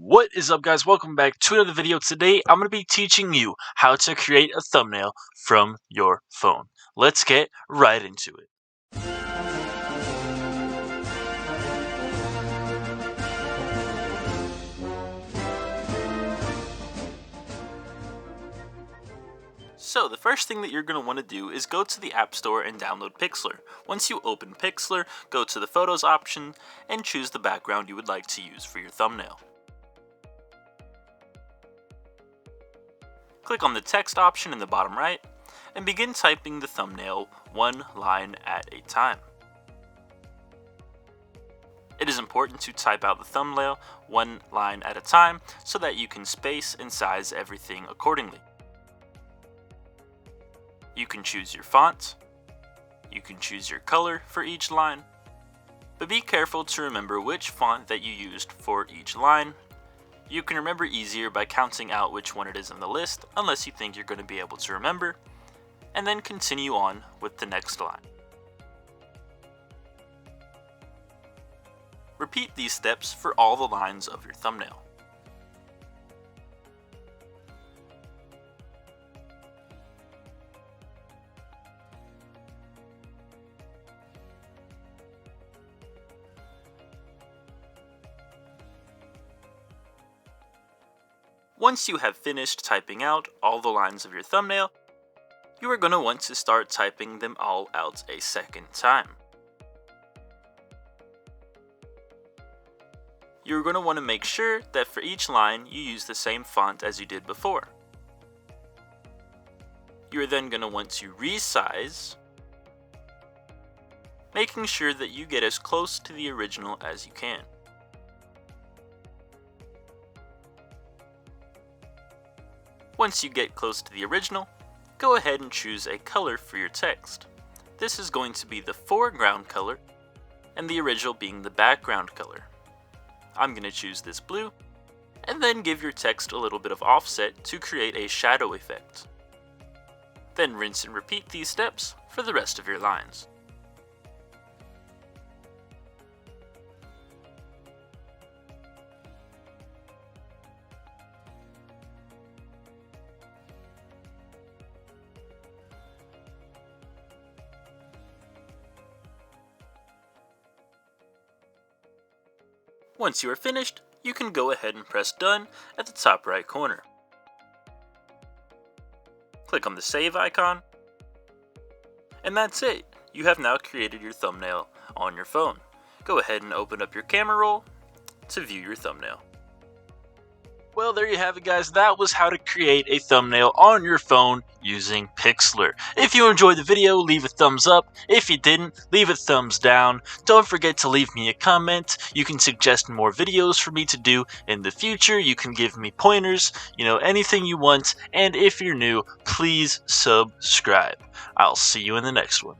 What is up, guys? Welcome back to another video. Today I'm going to be teaching you how to create a thumbnail from your phone. Let's get right into it. So the first thing that you're going to want to do is go to the App Store and download Pixlr. Once you open Pixlr, go to the Photos option and choose the background you would like to use for your thumbnail. Click on the text option in the bottom right and begin typing the thumbnail one line at a time. It is important to type out the thumbnail one line at a time so that you can space and size everything accordingly. You can choose your font, you can choose your color for each line, but be careful to remember which font that you used for each line. You can remember easier by counting out which one it is on the list, unless you think you're going to be able to remember, and then continue on with the next line. Repeat these steps for all the lines of your thumbnail. Once you have finished typing out all the lines of your thumbnail, you are going to want to start typing them all out a second time. You're going to want to make sure that for each line you use the same font as you did before. You're then going to want to resize, making sure that you get as close to the original as you can. Once you get close to the original, go ahead and choose a color for your text. This is going to be the foreground color, and the original being the background color. I'm going to choose this blue, and then give your text a little bit of offset to create a shadow effect. Then rinse and repeat these steps for the rest of your lines. Once you are finished, you can go ahead and press done at the top right corner. Click on the save icon, and that's it. You have now created your thumbnail on your phone. Go ahead and open up your camera roll to view your thumbnail. Well, there you have it, guys. That was how to create a thumbnail on your phone using Pixlr. If you enjoyed the video, leave a thumbs up. If you didn't, leave a thumbs down. Don't forget to leave me a comment. You can suggest more videos for me to do in the future. You can give me pointers, anything you want. And if you're new, please subscribe. I'll see you in the next one.